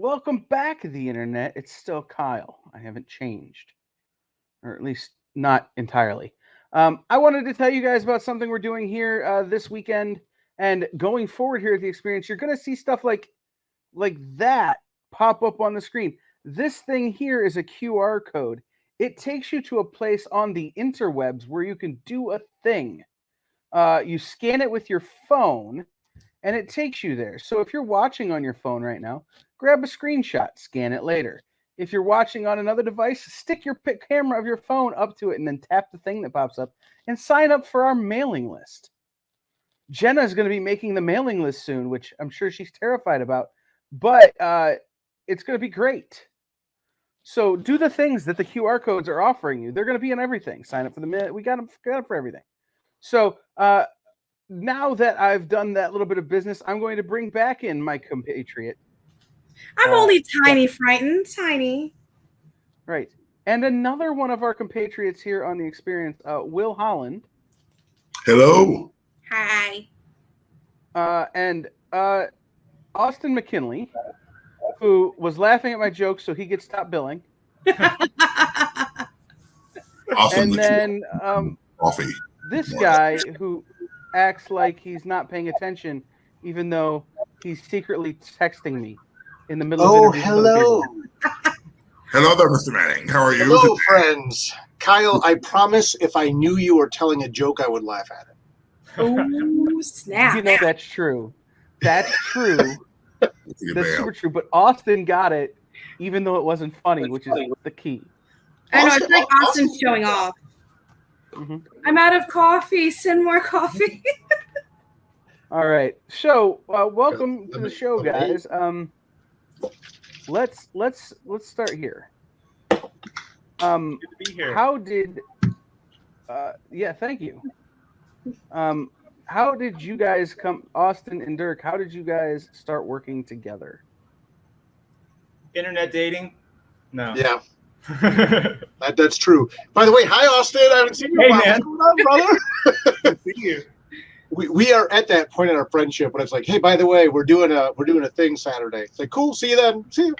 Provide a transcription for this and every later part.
Welcome back to the internet. It's still Kyle. I haven't changed, or at least not entirely. I wanted to tell you guys about something we're doing here this weekend and going forward here at the experience. You're going to see stuff like that pop up on the screen. This thing here is a QR code. It takes you to a place on the interwebs where you can do a thing. You scan it with your phone, and it takes you there. So if you're watching on your phone right now, grab a screenshot, scan it later. If you're watching on another device, stick your camera of your phone up to it and then tap the thing that pops up and sign up for our mailing list. Jenna is going to be making the mailing list soon, which I'm sure she's terrified about, but it's going to be great. So do the things that the QR codes are offering you. They're going to be in everything. Sign up for the mail. We got them for everything. So now that I've done that little bit of business, I'm going to bring back in my compatriot. I'm only tiny frightened, tiny. Right. And another one of our compatriots here on the experience, Will Holland. Hello. Hi. And Austin McKinley, who was laughing at my jokes, so he gets top billing. Awesome. And then coffee. This guy who acts like he's not paying attention, even though he's secretly texting me in the middle of interviews. Hello. Hello there, Mr. Manning. How are you? Hello, friends. Kyle, I promise if I knew you were telling a joke, I would laugh at it. Oh, snap. You know, that's true. That's true. That's super true. But Austin got it, even though it wasn't funny, which is the key. I know, it's like Austin's showing off. Mm-hmm. I'm out of coffee. Send more coffee. All right. So, welcome to the show, guys. Let's start here. Good to be here. How did? Yeah, thank you. How did you guys come, Austin and Dirk? How did you guys start working together? Internet dating? No. Yeah. That's true. By the way, hi Austin. I haven't seen you in a while. Man. What's going on, brother? Good to see you. We are at that point in our friendship when it's like, hey, by the way, we're doing a thing Saturday. It's like, cool, see you then. See you.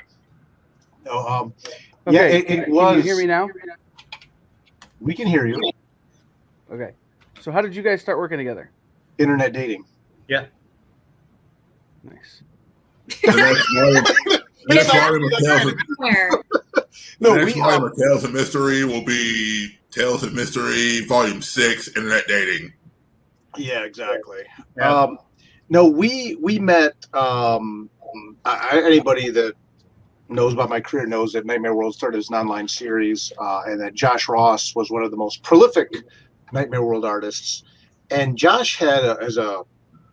No, Okay. Yeah, it was. Can you hear me now? We can hear you. Okay. So how did you guys start working together? Internet dating. Yeah. Nice. Next volume of Tales of Mystery will be Tales of Mystery Volume 6, Internet Dating. Yeah, exactly. Yeah. No, we met. Anybody that knows about my career knows that Nightmare World started as an online series, and that Josh Ross was one of the most prolific Nightmare World artists. And Josh has a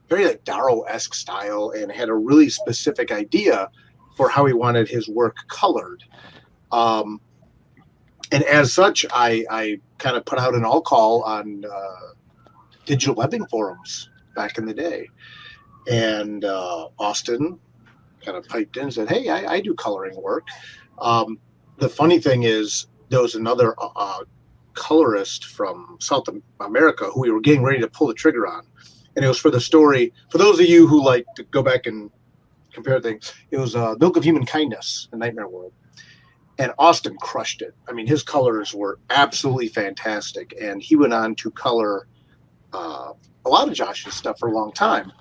very like Darrow-esque style and had a really specific idea for how he wanted his work colored. And as such, I kind of put out an all call on digital webbing forums back in the day. And Austin kind of piped in and said, hey, I do coloring work. The funny thing is there was another colorist from South America who we were getting ready to pull the trigger on. And it was for the story, for those of you who like to go back and compare things, it was Milk of Human Kindness in Nightmare World. And Austin crushed it. I mean, his colors were absolutely fantastic. And he went on to color a lot of Josh's stuff for a long time.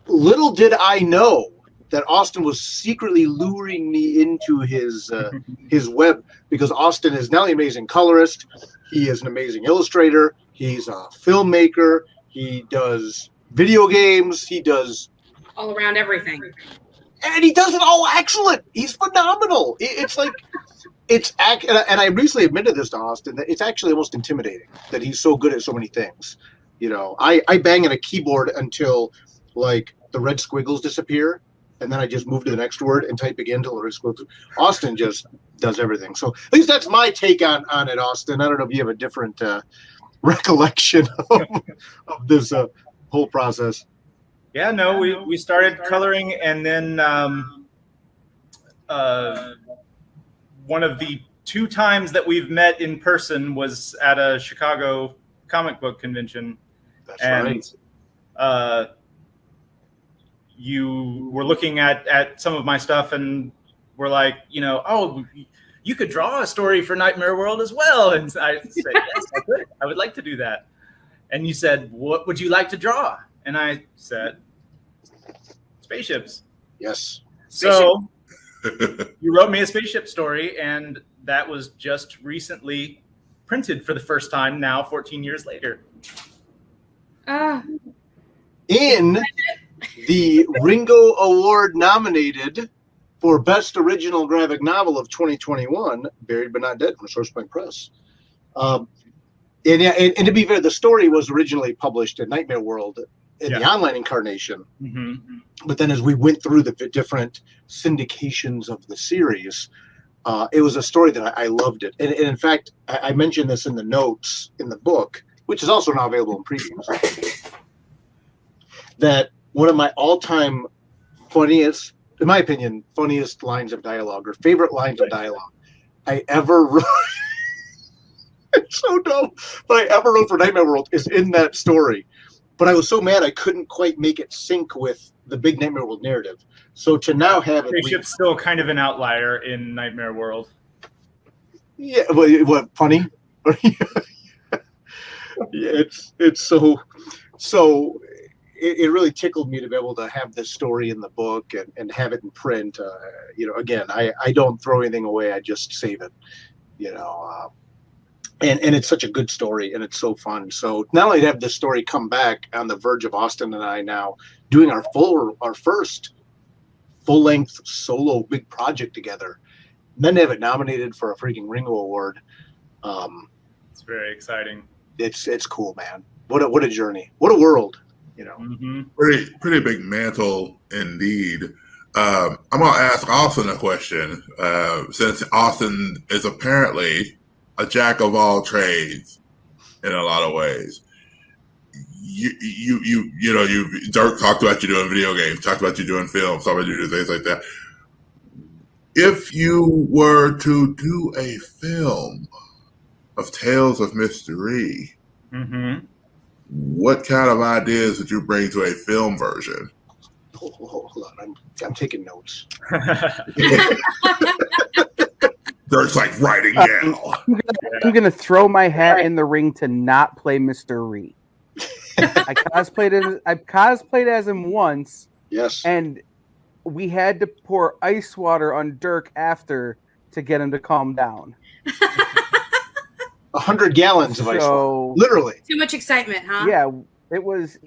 Little did I know that Austin was secretly luring me into his web, because Austin is not only an amazing colorist, he is an amazing illustrator, he's a filmmaker, he does video games, he does All around everything. And he does it all excellent. He's phenomenal. It's like, and I recently admitted this to Austin, that it's actually almost intimidating that he's so good at so many things. You know, I bang on a keyboard until like the red squiggles disappear, and then I just move to the next word and type again until the red squiggles. Austin just does everything. So at least that's my take on it, Austin. I don't know if you have a different recollection of this whole process. Yeah, no, we started coloring, and then one of the 2 times that we've met in person was at a Chicago comic book convention. That's right. You were looking at some of my stuff, and were like, oh, you could draw a story for Nightmare World as well. And I said, yes, I could. I would like to do that. And you said, what would you like to draw? And I said, spaceships. Yes. So you wrote me a spaceship story, and that was just recently printed for the first time now, 14 years later. In the Ringo Award nominated for Best Original Graphic Novel of 2021, Buried But Not Dead from Sourcepoint Press. And to be fair, the story was originally published in Nightmare World in the online incarnation. Mm-hmm. But then as we went through the different syndications of the series, it was a story that I loved it. And in fact, I mentioned this in the notes in the book, which is also now available in previews, that one of my all-time funniest, in my opinion, funniest lines of dialogue or favorite lines of dialogue I ever wrote. It's so dumb, but I ever wrote for Nightmare World is in that story. But I was so mad I couldn't quite make it sync with the big Nightmare World narrative. So to now have it, Spaceship's still kind of an outlier in Nightmare World. Yeah, what funny? Yeah, it's so. It really tickled me to be able to have this story in the book and have it in print. Again, I don't throw anything away. I just save it. And it's such a good story, and it's so fun. So not only to have this story come back on the verge of Austin and I now doing our first full-length solo big project together, and then to have it nominated for a freaking Ringo Award. It's very exciting. It's cool, man. What a journey. What a world. Mm-hmm. Pretty big mantle indeed. I'm gonna ask Austin a question, since Austin is apparently a jack of all trades in a lot of ways. Dirk talked about you doing video games, talked about you doing films, talked about you doing things like that. If you were to do a film of Tales of Mr. Rhee, Mm-hmm. what kind of ideas would you bring to a film version? Hold on, I'm taking notes. Dirk's like writing now. I'm gonna throw my hat in the ring to not play Mr. Rhee. I cosplayed as him once. Yes. And we had to pour ice water on Dirk after to get him to calm down. 100 gallons of ice water. Literally. Too much excitement, huh? Yeah, it was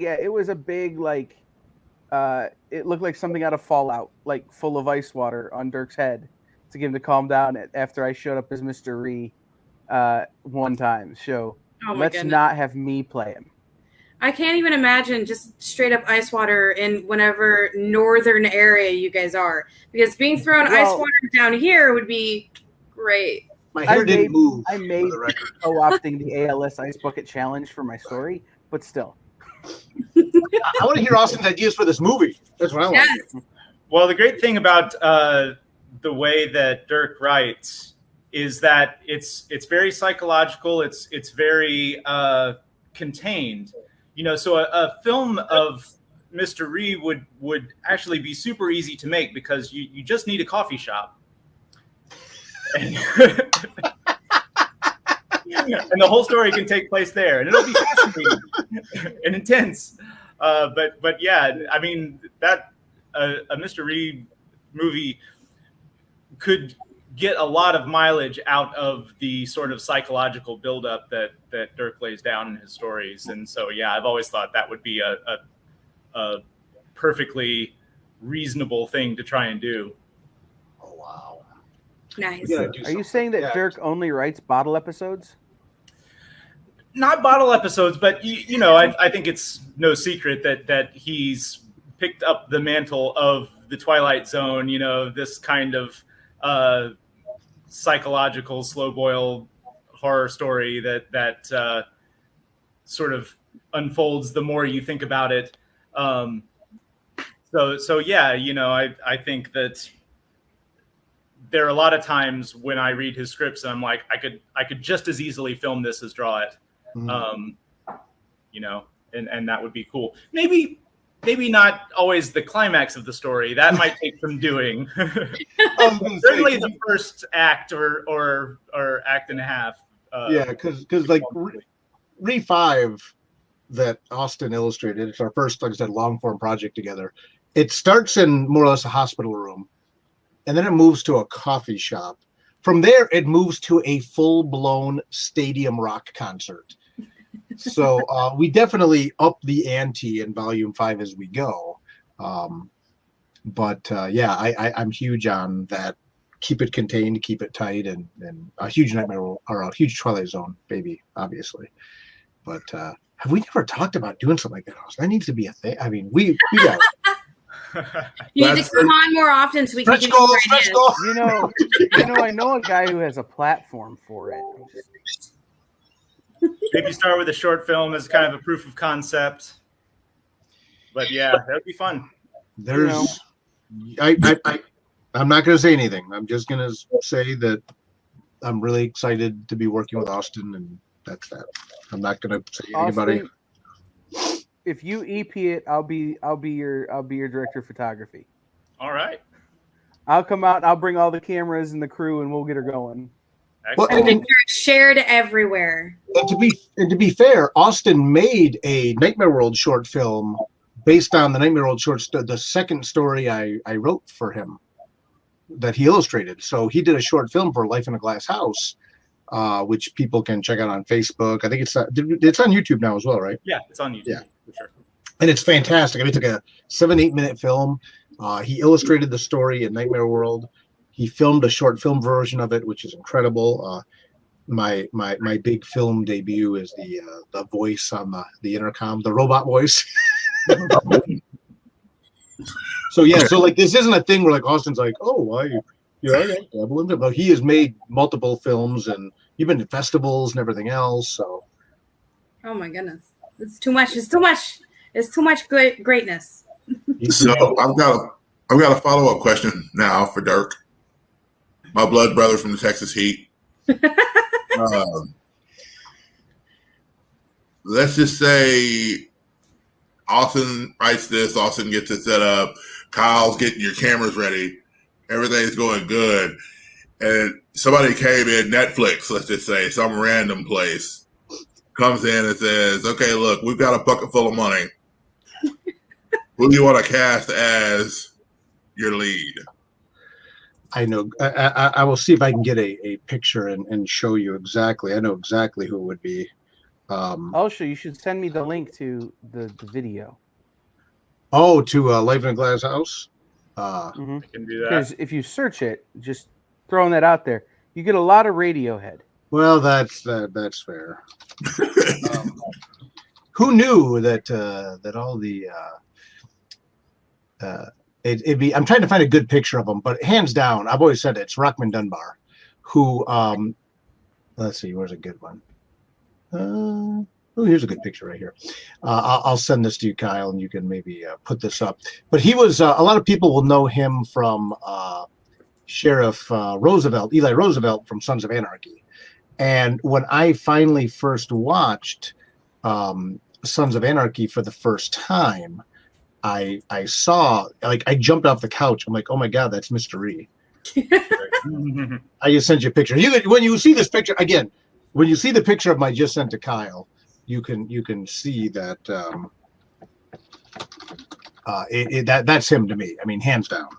a big, like, it looked like something out of Fallout, like full of ice water on Dirk's head to get him to calm down after I showed up as Mr. Rhee one time. So let's not have me play him. I can't even imagine just straight up ice water in whatever northern area you guys are, because being thrown ice water down here would be great. My hair didn't move. I made co-opting the ALS Ice Bucket Challenge for my story, but still. I want to hear Austin's ideas for this movie. That's what I want to hear. Well, the great thing about the way that Dirk writes is that it's very psychological. It's very contained. So a film of Mr. Rhee would actually be super easy to make because you just need a coffee shop. And the whole story can take place there, and it'll be fascinating and intense. But yeah, I mean that a Mr. Rhee movie could get a lot of mileage out of the sort of psychological buildup that Dirk lays down in his stories, and so yeah, I've always thought that would be a perfectly reasonable thing to try and do. Oh wow. Nice. Are you saying that Dirk only writes bottle episodes? Not bottle episodes, but I think it's no secret that he's picked up the mantle of the Twilight Zone. This kind of psychological slow boil horror story that sort of unfolds the more you think about it. So yeah, I think that there are a lot of times when I read his scripts and I'm like, I could just as easily film this as draw it. And that would be cool. Maybe maybe not always the climax of the story. That might take some doing. Certainly the first act or act and a half. Yeah, because like Rhee 5 that Austin illustrated, it's our first, like I said, long form project together. It starts in more or less a hospital room, and then it moves to a coffee shop. From there, it moves to a full blown stadium rock concert. So we definitely up the ante in Volume 5 as we go. But I'm huge on that. Keep it contained, keep it tight, and a huge Nightmare or a huge Twilight Zone baby, obviously. But have we never talked about doing something like that, Austin? That needs to be a thing. I mean, we got. You need to come on more often so we can. Stretch goals. You know, I know a guy who has a platform for it. Maybe start with a short film as kind of a proof of concept. But yeah, that would be fun. There's, I'm not going to say anything. I'm just going to say that I'm really excited to be working with Austin, and that's that. I'm not going to say anybody. If you EP it, I'll be your director of photography. All right. I'll come out. I'll bring all the cameras and the crew, and we'll get her going. Well, and shared everywhere. And to be fair, Austin made a Nightmare World short film based on the Nightmare World the second story I wrote for him that he illustrated. So he did a short film for Life in a Glass House, which people can check out on Facebook. I think it's on YouTube now as well, right? Yeah, it's on YouTube. Yeah, for sure. And it's fantastic. I mean, it's like a 7-8 minute film. He illustrated the story in Nightmare World. He filmed a short film version of it, which is incredible. My big film debut is the voice on the intercom, the robot voice. So like this isn't a thing where like Austin's like, oh, I dabble into it. But he has made multiple films, and you've been to festivals and everything else. So, oh my goodness, it's too much. It's too much. It's too much greatness. So I've got a follow-up question now for Dirk, my blood brother from the Texas Heat. Let's just say Austin writes this, Austin gets it set up, Kyle's getting your cameras ready, everything's going good, and somebody came in, Netflix, let's just say, some random place, comes in and says, okay, look, we've got a bucket full of money. Who do you want to cast as your lead? I know. I will see if I can get a picture and show you exactly. I know exactly who it would be. Also, you should send me the link to the video. Oh, to Life in a Glass House? I can do that. Because if you search it, just throwing that out there, you get a lot of Radiohead. Well, that's fair. Who knew that all the it'd be? I'm trying to find a good picture of them, but hands down, I've always said it's Rockman Dunbar, who let's see, where's a good one? Here's a good picture right here. I'll send this to you, Kyle, and you can maybe put this up. But he was a lot of people will know him from Sheriff Eli Roosevelt from Sons of Anarchy. And when I finally first watched Sons of Anarchy for the first time, I saw, like, I jumped off the couch. I'm like, oh my God, that's Mr. Rhee. I just sent you a picture. When you see this picture again, when you see the picture of my just sent to Kyle, you can see that that's him to me. I mean, hands down.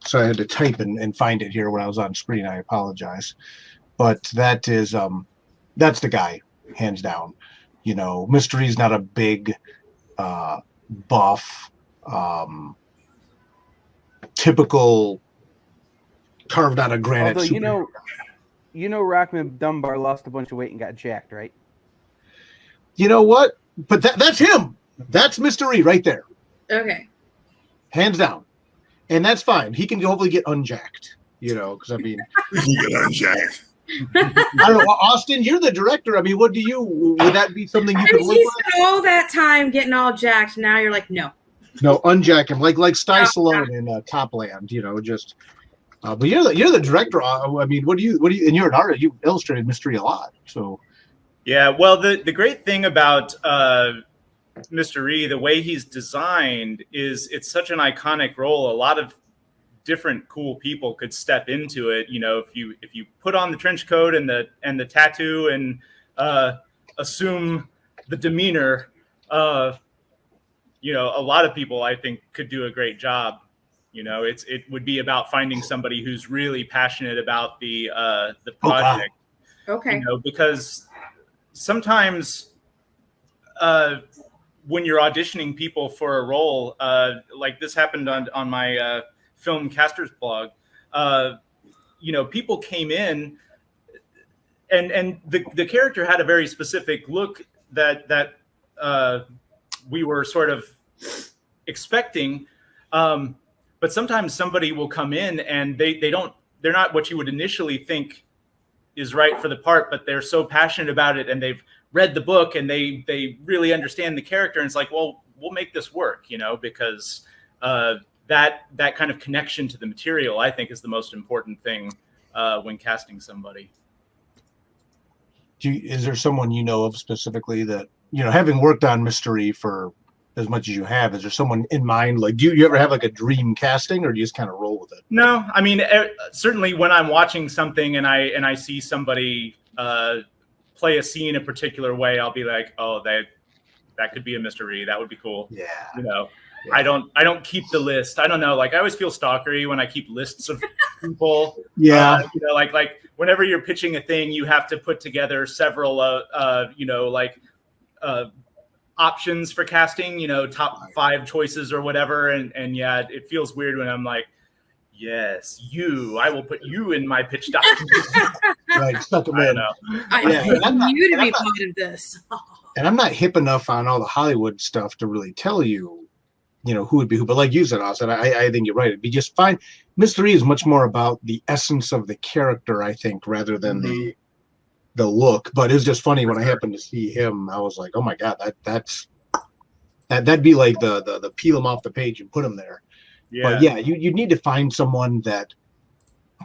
So I had to type and find it here when I was on screen. I apologize, but that is that's the guy, hands down. You know, Mr. Rhee's not a big buff, typical carved out of granite. Although you know, Rockman Dunbar lost a bunch of weight and got jacked, right? You know what? But that's him. That's Mr. Rhee right there. Okay. Hands down. And that's fine. He can hopefully get unjacked, you know, because I mean, He can get unjacked. I don't know, Austin, you're the director. I mean, would that be something you could live He's with? all that time getting all jacked. Now you're like, no. No, unjack him like Sty Stallone in Copland, you know, just. But you're the director. I mean, what do you? And you're an artist. You illustrated Mystery a lot, so. Yeah, well, the great thing about Mr. Rhee, the way he's designed it's such an iconic role. A lot of different cool people could step into it. You know, if you put on the trench coat and the tattoo and assume the demeanor, you know, a lot of people I think could do a great job. You know, it would be about finding somebody who's really passionate about the project. Okay. You know, because sometimes when you're auditioning people for a role, like this happened on my film casters blog, you know, people came in and the character had a very specific look that we were sort of expecting. But sometimes somebody will come in and they're not what you would initially think is right for the part, but they're so passionate about it and they've read the book and they really understand the character. And it's like, well, we'll make this work, you know, because that kind of connection to the material, I think, is the most important thing when casting somebody. Is there someone you know of specifically that, you know, having worked on Mr. Rhee for as much as you have, is there someone in mind? Like, do you ever have like a dream casting, or do you just kind of roll with it? No, I mean, certainly when I'm watching something and I see somebody play a scene a particular way, I'll be like, oh, that could be a Mr. Rhee. That would be cool. Yeah. You know, yeah. I don't keep the list. I don't know. Like, I always feel stalkery when I keep lists of people. Yeah. You know, like whenever you're pitching a thing, you have to put together several, you know, like options for casting, you know, top 5 choices or whatever. And yeah, it feels weird when I'm like, yes, I will put you in my pitch document. Right, stuck them in. I need you to be part of this. And I'm not hip enough on all the Hollywood stuff to really tell you, you know, who would be who. But like you said, Austin, I think you're right. It'd be just fine. Mr. Rhee is much more about the essence of the character, I think, rather than the look. But it was just funny when I happened to see him. I was like, oh my god, that'd be like the peel him off the page and put him there. Yeah. But yeah, you need to find someone that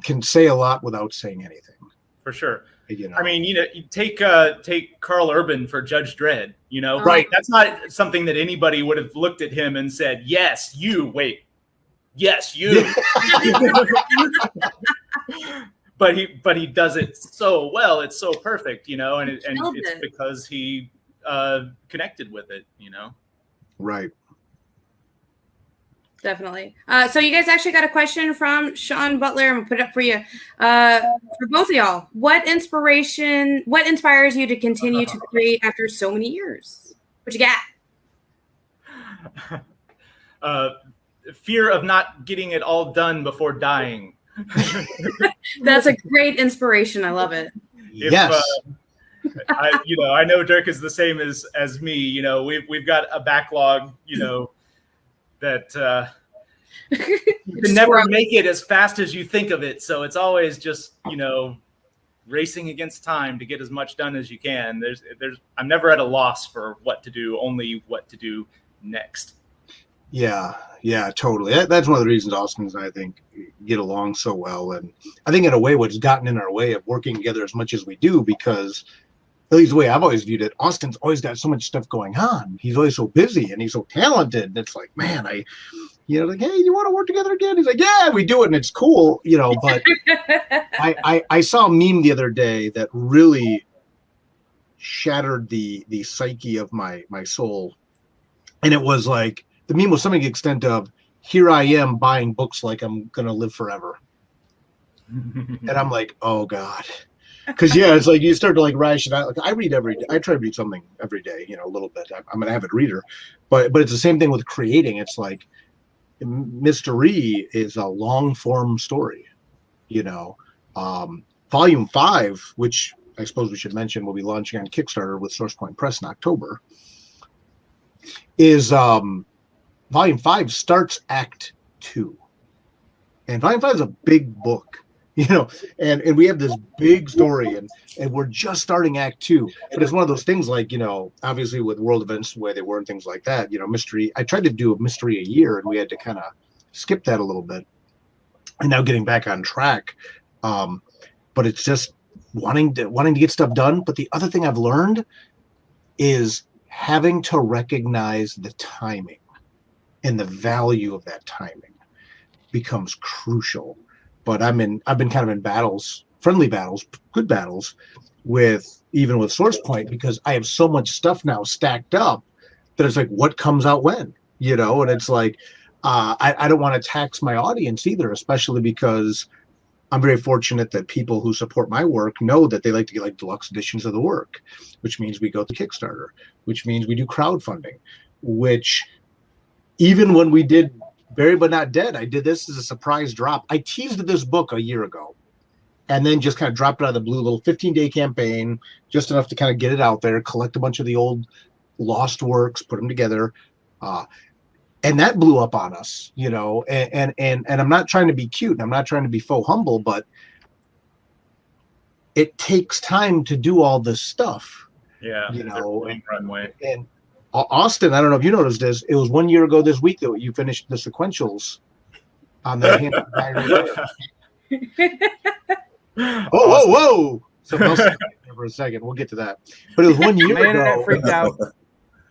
can say a lot without saying anything. For sure. You know? I mean, you know, you take Carl Urban for Judge Dredd. You know, right? That's not something that anybody would have looked at him and said, "Yes, you." Wait, yes, you. But he does it so well. It's so perfect, you know, and it's because he connected with it, you know. Right. Definitely. So you guys actually got a question from Sean Butler. I'm gonna put it up for you. For both of y'all, what inspires you to continue to create after so many years? What you got? Fear of not getting it all done before dying. That's a great inspiration. I love it. Yes. I know Dirk is the same as me. You know, we've got a backlog, you know, that you can never make it as fast as you think of it. So it's always just, you know, racing against time to get as much done as you can. I'm never at a loss for what to do, only what to do next. Yeah, totally. That's one of the reasons Austin and I think get along so well. And I think in a way what's gotten in our way of working together as much as we do, because at least the way I've always viewed it, Austin's always got so much stuff going on. He's always so busy and he's so talented. And it's like, man, like, hey, you want to work together again? He's like, yeah, we do it and it's cool, you know. But I saw a meme the other day that really shattered the psyche of my soul. And it was like, the meme was something to the extent of, here I am buying books like I'm going to live forever. And I'm like, oh God. Because yeah, it's like you start to like ration out. Like I try to read something every day, you know, a little bit. I'm an avid reader, but it's the same thing with creating. It's like Mr. Rhee is a long form story, you know. Volume 5, which I suppose we should mention, will be launching on Kickstarter with SourcePoint Press in October. Is Volume 5 starts Act 2, and Volume 5 is a big book. You know, and we have this big story, and we're just starting Act 2. But it's one of those things like, you know, obviously with world events the way they were and things like that, you know, mystery. I tried to do a mystery a year, and we had to kind of skip that a little bit. And now getting back on track. But it's just wanting to get stuff done. But the other thing I've learned is having to recognize the timing and the value of that timing becomes crucial. But I've been kind of in battles, friendly battles, good battles even with SourcePoint, because I have so much stuff now stacked up that it's like, what comes out when, and it's like, I don't want to tax my audience either, especially because I'm very fortunate that people who support my work know that they like to get like deluxe editions of the work, which means we go to Kickstarter, which means we do crowdfunding, which even when we did Buried But Not Dead, I did this as a surprise drop. I teased this book a year ago and then just kind of dropped it out of the blue, little 15-day campaign, just enough to kind of get it out there, collect a bunch of the old lost works, put them together. And that blew up on us, and I'm not trying to be cute and I'm not trying to be faux humble, but it takes time to do all this stuff. Yeah. Runway. And Austin, I don't know if you noticed this, it was 1 year ago this week that you finished the sequentials on the hand Whoa. Something else for a second. We'll get to that. But it was 1 year ago. Internet freaked out.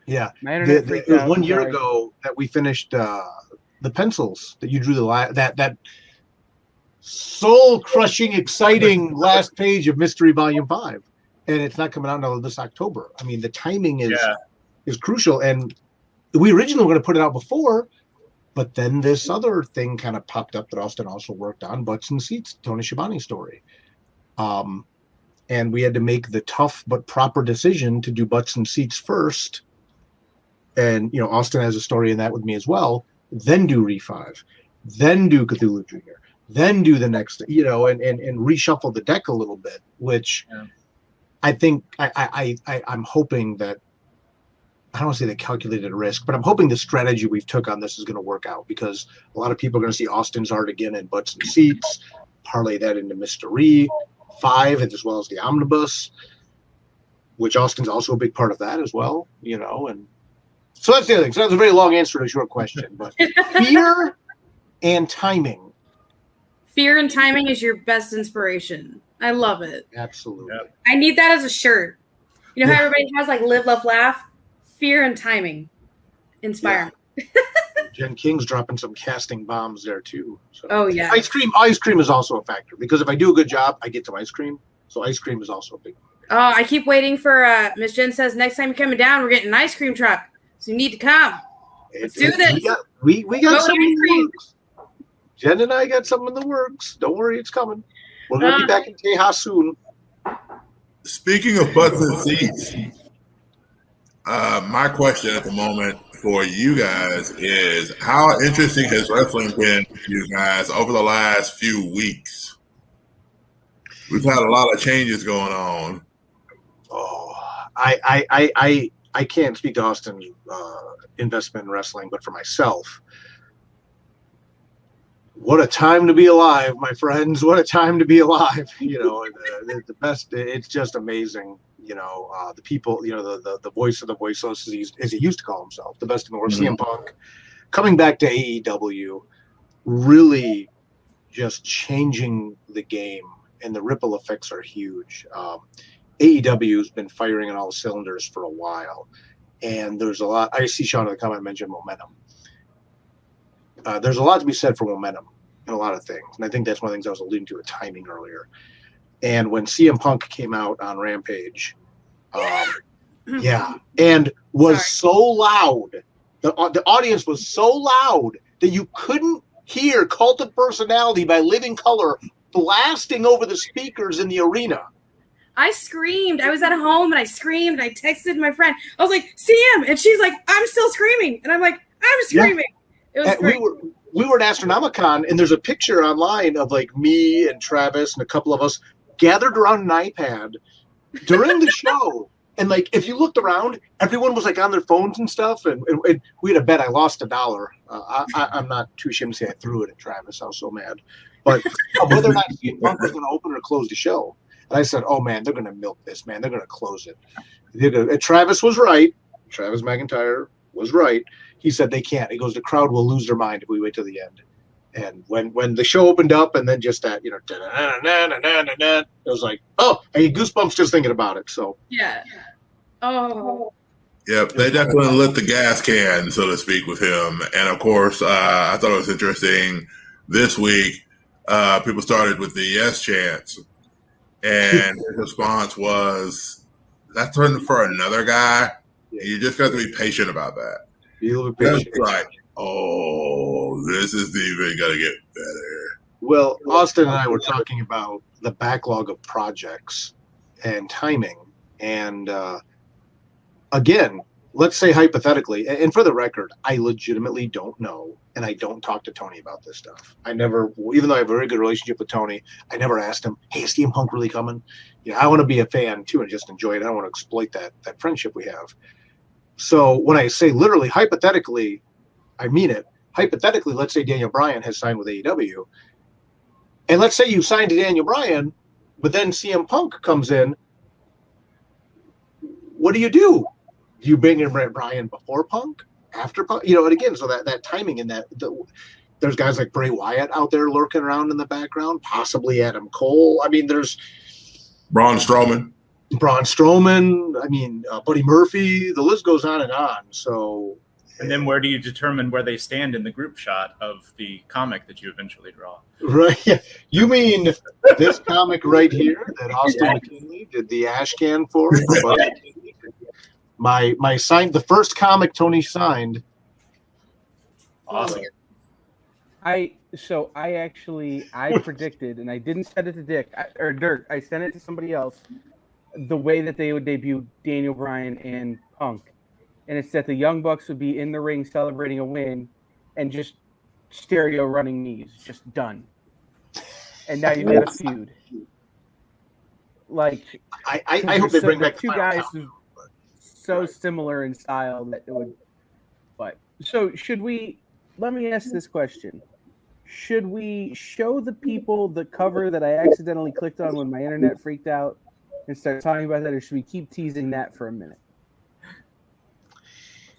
Yeah, it was 1 year ago that we finished the pencils that you drew that soul-crushing, exciting last page of Mystery Volume 5, and it's not coming out until this October. I mean, the timing is crucial, and we originally were going to put it out before, but then this other thing kind of popped up that Austin also worked on, Butts and Seats, Tony Schiavone's story. And we had to make the tough but proper decision to do Butts and Seats first. And, Austin has a story in that with me as well. Then do Rhee 5, then do Cthulhu Jr., then do the next, and reshuffle the deck a little bit, which I think I'm hoping that, I don't want to say they calculated a risk, but I'm hoping the strategy we've took on this is going to work out, because a lot of people are going to see Austin's art again in Butts and Seats, parlay that into Mr. Rhee 5, as well as the Omnibus, which Austin's also a big part of that as well, and so that's the other thing. So that's a very long answer to a short question, but fear and timing. Fear and timing is your best inspiration. I love it. Absolutely. Yep. I need that as a shirt. How everybody has like live, love, laugh? Fear and timing inspire me. Jen King's dropping some casting bombs there too. So. Oh yeah. Ice cream is also a factor, because if I do a good job, I get some ice cream. So ice cream is also a big one. Oh, I keep waiting for Miss Jen says next time you're coming down, we're getting an ice cream truck. So you need to come. Let's do this. We got some in the works. Jen and I got something in the works. Don't worry, it's coming. We're going to be back in Tejas soon. Speaking of Butts and Seats, my question at the moment for you guys is, how interesting has wrestling been for you guys over the last few weeks? We've had a lot of changes going on. Oh, I can't speak to Austin's investment in wrestling, but for myself, what a time to be alive, my friends. What a time to be alive. The best, it's just amazing. The people, the voice of the voiceless, as he used to call himself, the best in the world, CM Punk, coming back to AEW, really just changing the game, and the ripple effects are huge. AEW has been firing on all cylinders for a while, and there's a lot. I see Sean in the comment mention momentum. There's a lot to be said for momentum in a lot of things, and I think that's one of the things I was alluding to with timing earlier. And when CM Punk came out on Rampage, and was so loud, the audience was so loud that you couldn't hear Cult of Personality by Living Color blasting over the speakers in the arena. I screamed. I was at home and I screamed. I texted my friend. I was like, CM, and she's like, I'm still screaming, and I'm like, I'm screaming. Yeah. It was great. We were at Astronomicon, and there's a picture online of like me and Travis and a couple of us gathered around an iPad during the show. And like, if you looked around, everyone was like on their phones and stuff. And we had a bet. I lost $1. I'm not too ashamed to say I threw it at Travis. I was so mad. But whether or not CM Punk was going to open or close the show. And I said, oh man, they're going to milk this, man. They're going to close it. And Travis was right. Travis McIntyre was right. He said they can't. He goes, the crowd will lose their mind if we wait till the end. And when the show opened up, and then just that, it was like, oh, I get goosebumps just thinking about it. So yeah. Oh. Yep, they definitely lit the gas can, so to speak, with him. And of course, I thought it was interesting this week. People started with the yes chants, and his response was, "That's written for another guy." You just got to be patient about that. Be a little bit patient. It's like, oh, this is even gonna get better. Well, Austin and I were talking about the backlog of projects and timing, and again, let's say hypothetically, and for the record, I legitimately don't know, and I don't talk to Tony about this stuff. I never, even though I have a very good relationship with Tony, I never asked him, "Hey, is CM Punk really coming?" Yeah, I want to be a fan too and just enjoy it. I don't want to exploit that friendship we have. So when I say literally hypothetically, I mean it. Hypothetically, let's say Daniel Bryan has signed with AEW, and let's say you signed to Daniel Bryan, but then CM Punk comes in. What do? Do you bring in Bryan before Punk, after Punk? You know, and again, so that timing in that, there's guys like Bray Wyatt out there lurking around in the background, possibly Adam Cole. I mean, there's Braun Strowman. I mean, Buddy Murphy. The list goes on and on. So, and then where do you determine where they stand in the group shot of the comic that you eventually draw? Right. You mean this comic right here that Austin McKinley did the ash can for? My signed, the first comic Tony signed. Awesome. I predicted, and I didn't send it to Dirk. I sent it to somebody else. The way that they would debut Daniel Bryan and Punk, and it's that the Young Bucks would be in the ring celebrating a win, and just stereo running knees, just done. And now you've got a feud. Like I hope they bring back two guys who so similar in style that it would. But so should we? Let me ask this question: should we show the people the cover that I accidentally clicked on when my internet freaked out and start talking about that, or should we keep teasing that for a minute?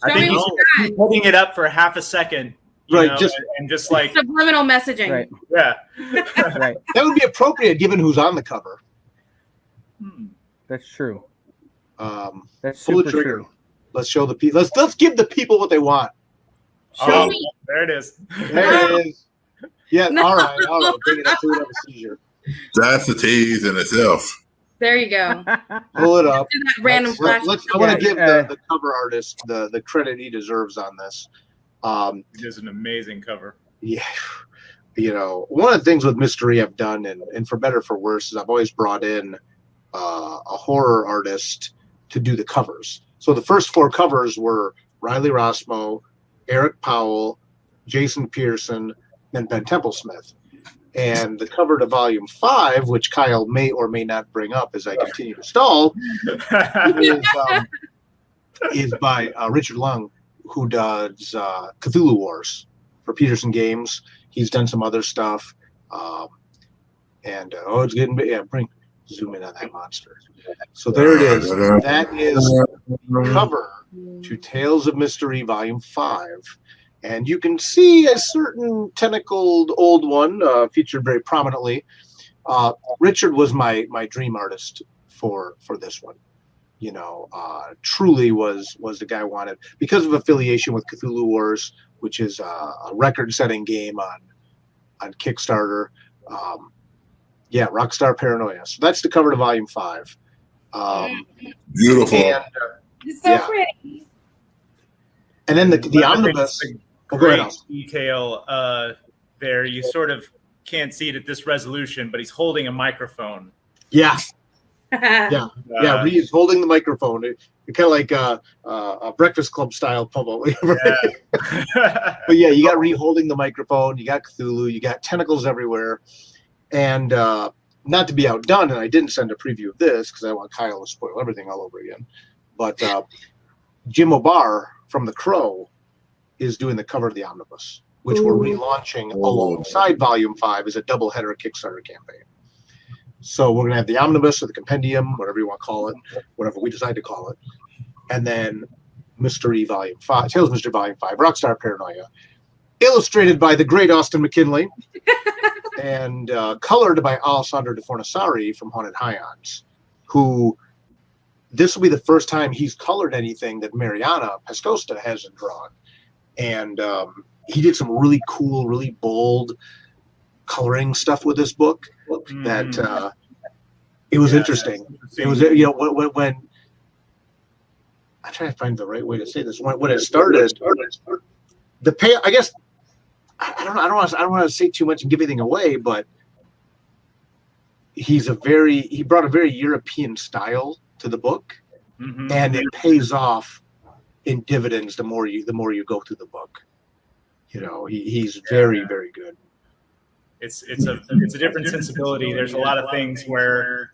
I think you should keep holding it up for half a second, right? Know, and just like subliminal messaging, right? Yeah, right. That would be appropriate given who's on the cover. That's true. That's pull super the trigger. true. Let's show the people. Let's give the people what they want. Oh, there it is. There it is. Yeah. All right. Bring it up to another seizure. That's the tease in itself. There you go. Pull it up. That random flash. I want to give the cover artist the credit he deserves on this. It is an amazing cover. Yeah. You know, one of the things with Mystery I've done, and for better or for worse, is I've always brought in a horror artist to do the covers. So the first 4 covers were Riley Rossmo, Eric Powell, Jason Pearson, and Ben Templesmith. And the cover to volume 5, which Kyle may or may not bring up as I continue to stall, is by Richard Lung, who does Cthulhu Wars for Peterson Games. He's done some other stuff. It's getting big. Yeah, zoom in on that monster. So there it is. That is the cover to Tales of Mystery Volume 5. And you can see a certain tentacled old one featured very prominently. Richard was my dream artist for this one. You know, truly was the guy I wanted because of affiliation with Cthulhu Wars, which is a record-setting game on Kickstarter. Rockstar Paranoia. So that's the cover to Volume 5. Beautiful. It's so pretty. And then the omnibus. Great detail there. You sort of can't see it at this resolution, but he's holding a microphone. Yeah. Rhee is holding the microphone. It's kind of like a Breakfast Club style pummel. But yeah, you got Rhee holding the microphone. You got Cthulhu. You got tentacles everywhere. And not to be outdone, and I didn't send a preview of this because I want Kyle to spoil everything all over again. But Jim O'Barr from The Crow is doing the cover of the omnibus, which we're relaunching alongside Volume 5 as a double-header Kickstarter campaign. So we're going to have the omnibus or the compendium, whatever you want to call it, whatever we decide to call it. And then Mystery Volume 5, Tales of Mystery Volume 5, Rockstar Paranoia, illustrated by the great Austin McKinley and colored by Alessandro De Fornassari from Haunted Highons, who this will be the first time he's colored anything that Mariana Pascosta hasn't drawn. And he did some really cool, really bold coloring stuff with this book that it was interesting. It was, when I'm trying to find the right way to say this. When it started, the pay, I guess, I don't want to say too much and give anything away, but he brought a very European style to the book, and it pays off in dividends the more you go through the book. He's very, very good. It's a different sensibility. There's a lot of things where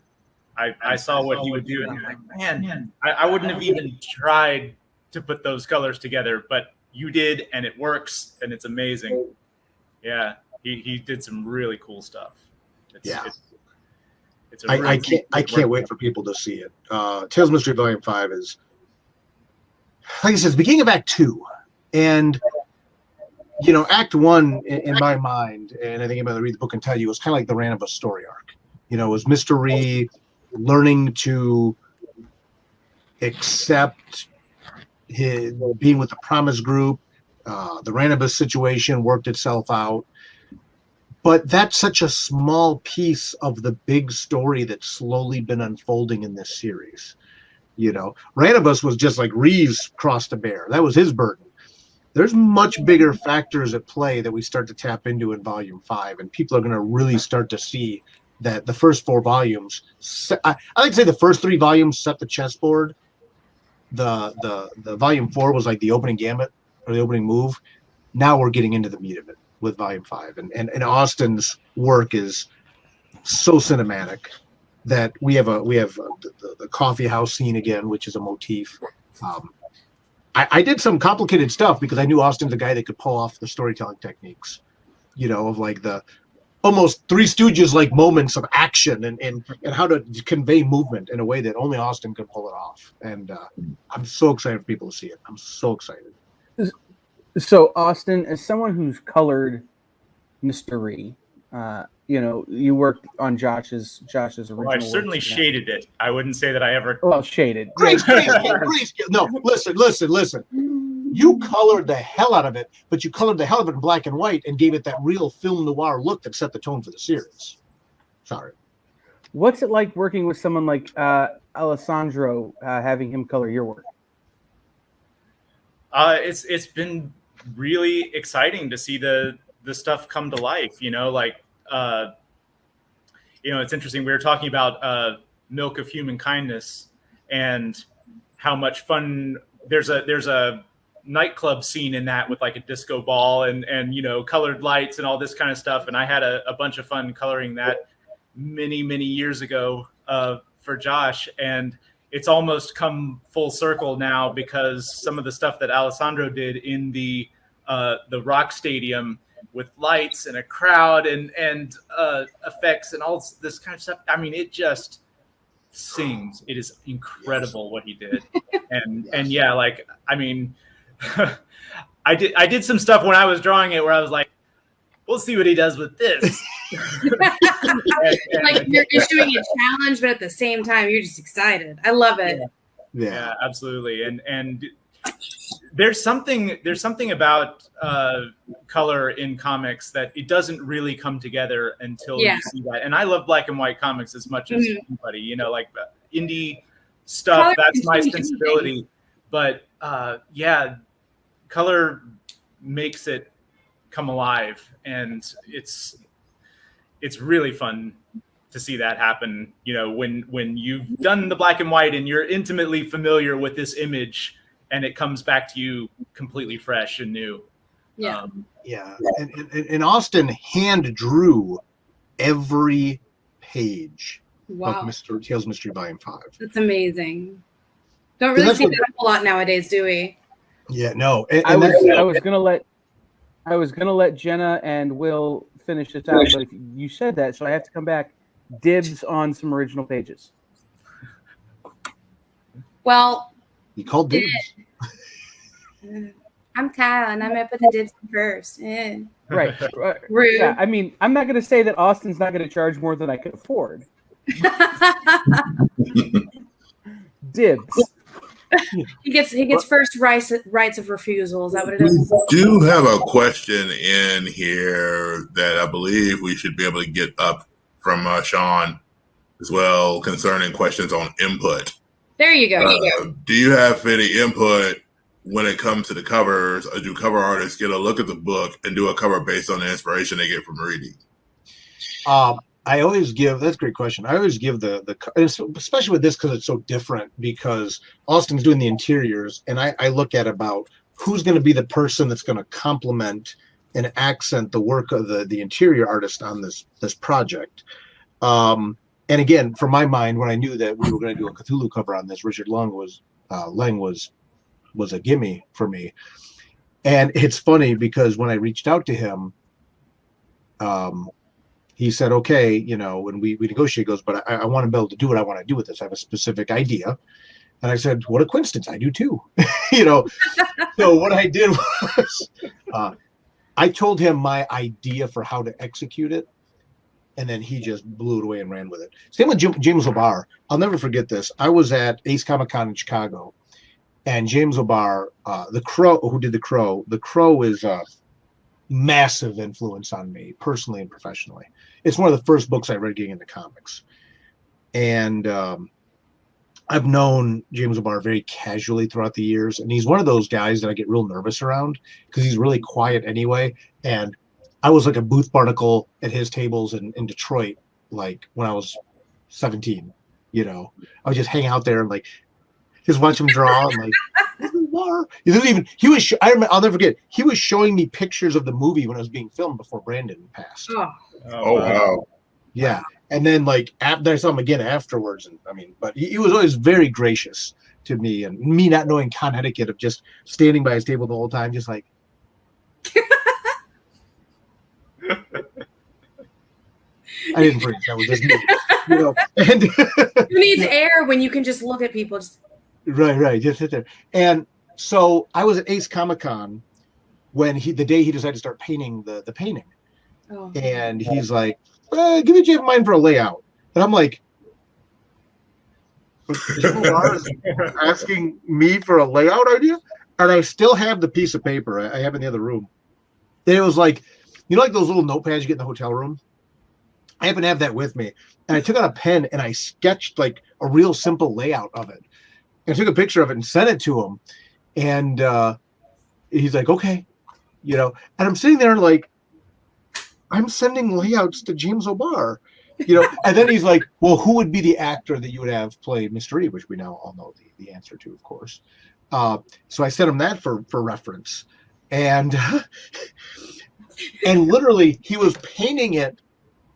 I saw what he would do, and I'm like, man, I wouldn't have even tried to put those colors together, but you did, and it works, and it's amazing. Yeah, he did some really cool stuff. I can't wait for people to see it. Tales of Mystery Volume 5 is, like I said, it's the beginning of Act 2, and Act 1 in my mind, and I think anybody that read the book can tell you, was kind of like the Ranabus story arc. It was Mr. Rhee learning to accept his being with the Promise Group. The Ranabus situation worked itself out. But that's such a small piece of the big story that's slowly been unfolding in this series. Ranabus was just like Rhee's cross to bear. That was his burden. There's much bigger factors at play that we start to tap into in Volume 5, and people are going to really start to see that the first 4 volumes, I like to say the first 3 volumes set the chessboard. The Volume 4 was like the opening gambit or the opening move. Now we're getting into the meat of it with Volume 5, and Austin's work is so cinematic that we have the coffee house scene again, which is a motif. I did some complicated stuff because I knew Austin's a guy that could pull off the storytelling techniques, of like the almost Three Stooges like moments of action and how to convey movement in a way that only Austin could pull it off. And I'm so excited for people to see it. I'm so excited. So, Austin, as someone who's colored Mr. Rhee, you worked on Josh's original. Well, I certainly shaded it. I wouldn't say that I ever. Well, shaded. No, listen. You colored the hell out of it, but you colored the hell out of it in black and white and gave it that real film noir look that set the tone for the series. Sorry. What's it like working with someone like Alessandro, having him color your work? It's been really exciting to see the stuff come to life. It's interesting. We were talking about Milk of Human Kindness and how much fun there's a nightclub scene in that with like a disco ball and colored lights and all this kind of stuff. And I had a bunch of fun coloring that many years ago for Josh, and it's almost come full circle now because some of the stuff that Alessandro did in the Rock Stadium with lights and a crowd and effects and all this kind of stuff. I mean, it just sings. It is incredible what he did. And yeah, like, I mean, I did some stuff when I was drawing it where I was like, we'll see what he does with this. Like you're issuing a challenge, but at the same time, you're just excited. I love it. Yeah, absolutely. And there's something about color in comics that it doesn't really come together until you see that. And I love black and white comics as much as anybody, like indie stuff. That's my sensibility. But color makes it come alive, and it's really fun to see that happen. When you've done the black and white and you're intimately familiar with this image, and it comes back to you completely fresh and new. Yeah. And Austin hand drew every page of Tales of Mystery Volume 5. That's amazing. Don't really see that a whole lot nowadays, do we? Yeah, no. I was gonna let Jenna and Will finish this out, but if you said that, so I have to come back. Dibs on some original pages. Well, you called dibs. I'm Kyle, and I'm gonna put the dibs in first. Right. Rude. Yeah, I mean, I'm not gonna say that Austin's not gonna charge more than I could afford. Dibs. He gets first rights of refusal. Is that what it We is? do have a question in here that I believe we should be able to get up from Sean as well concerning questions on input. There you go. Do you have any input when it comes to the covers, or do cover artists get a look at the book and do a cover based on the inspiration they get from reading? I always give, that's a great question. I always give the especially with this, because it's so different, because Austin's doing the interiors, and I look at about who's going to be the person that's going to complement and accent the work of the interior artist on this project. And again, for my mind, when I knew that we were going to do a Cthulhu cover on this, Richard Lang was a gimme for me. And it's funny because when I reached out to him, he said, okay, when we negotiate, he goes, but I want to be able to do what I want to do with this. I have a specific idea. And I said, what a coincidence. I do too. So what I did was I told him my idea for how to execute it. And then he just blew it away and ran with it. Same with James O'Barr. I'll never forget this. I was at Ace Comic-Con in Chicago, and James O'Barr, the Crow, who did the Crow is a massive influence on me personally and professionally. It's one of the first books I read getting into comics. And I've known James O'Barr very casually throughout the years. And he's one of those guys that I get real nervous around because he's really quiet anyway. And I was like a booth barnacle at his tables in Detroit, like when I was 17, I would just hang out there and like just watch him draw and like, I'll never forget, he was showing me pictures of the movie when it was being filmed before Brandon passed. Oh wow. Yeah. And then like after I saw him again afterwards, but he was always very gracious to me, and me not knowing Connecticut of just standing by his table the whole time, just like I didn't freeze. That was just me, And who needs air when you can just look at people? Right. Just sit there. And so I was at Ace Comic-Con when the day he decided to start painting the painting. Oh. And he's like, give me Jay of mine for a layout. And I'm like, asking me for a layout idea? And I still have the piece of paper. I have it in the other room. And it was like, like those little notepads you get in the hotel room? I happen to have that with me. And I took out a pen and I sketched like a real simple layout of it. And I took a picture of it and sent it to him. And he's like, okay. And I'm sitting there like, I'm sending layouts to James O'Barr. And then he's like, well, who would be the actor that you would have played Mr. E, which we now all know the answer to, of course. So I sent him that for reference. And and literally he was painting it,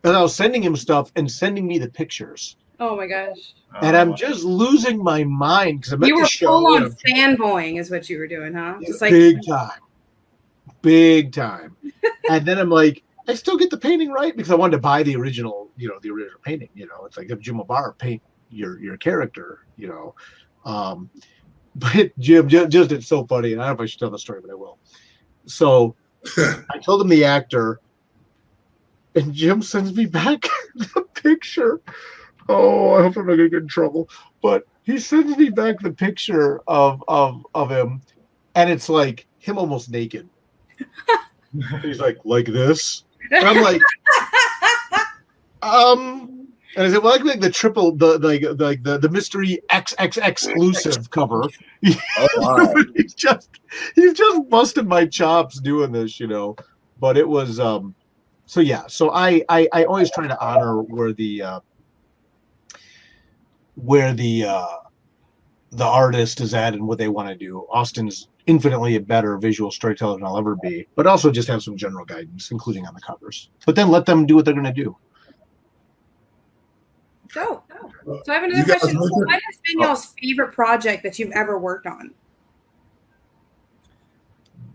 and I was sending him stuff and sending me the pictures. Oh my gosh. And I'm just losing my mind because You were full on fanboying is what you were doing, huh? Just like big time. And then I'm like, I still get the painting right because I wanted to buy the original, the original painting. It's like if Jim O'Barr paint your character, But Jim, just it's so funny, and I don't know if I should tell the story, but I will. So I told him the actor, and Jim sends me back the picture. Oh, I hope I'm not gonna get in trouble. But he sends me back the picture of him, and it's like him almost naked. He's like this. And I'm like, and I said, well, I like the triple, the mystery XXX exclusive cover. Oh, wow. he's just busted my chops doing this, But it was so yeah. So I always try to honor where the artist is at and what they want to do. Austin's infinitely a better visual storyteller than I'll ever be, but also just have some general guidance, including on the covers. But then let them do what they're going to do. So I have another question. What has been y'all's favorite project that you've ever worked on?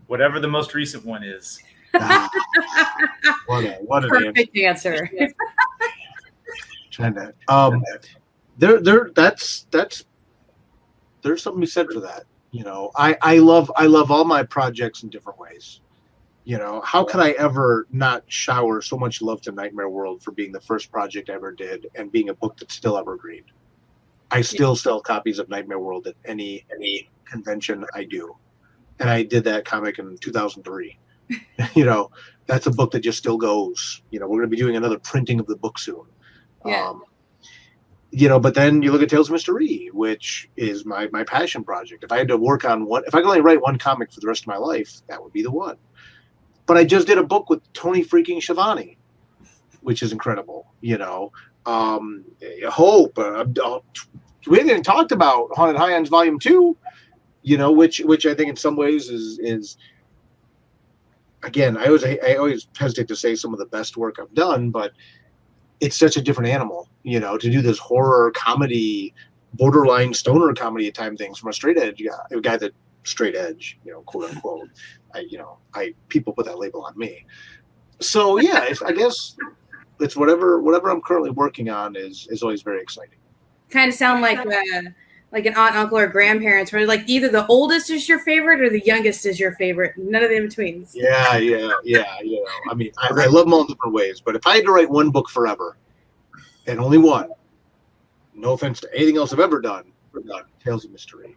Whatever the most recent one is. What an perfect answer. Trying to there's something to be said for that. I love all my projects in different ways. How could I ever not shower so much love to Nightmare World for being the first project I ever did and being a book that's still evergreen? I still sell copies of Nightmare World at any convention I do. And I did that comic in 2003. That's a book that just still goes. We're going to be doing another printing of the book soon. Yeah. But then you look at Tales of Mr. Rhee, which is my passion project. If I had to work on one, if I could only write one comic for the rest of my life, that would be the one. But I just did a book with Tony freaking Schiavone, which is incredible. Hope. We haven't even talked about Haunted Highlands Volume 2, which I think in some ways is again, I always hesitate to say some of the best work I've done, but it's such a different animal, to do this horror comedy, borderline stoner comedy at time things from a straight edge guy, a guy that straight edge, quote unquote. People put that label on me. So yeah, I guess it's whatever I'm currently working on is always very exciting. Kind of sound like an aunt, uncle, or grandparents, where like either the oldest is your favorite or the youngest is your favorite. None of the in-betweens. Yeah. I mean, I love them all in different ways, but if I had to write one book forever, and only one, no offense to anything else I've ever done, Tales of Mr. Rhee.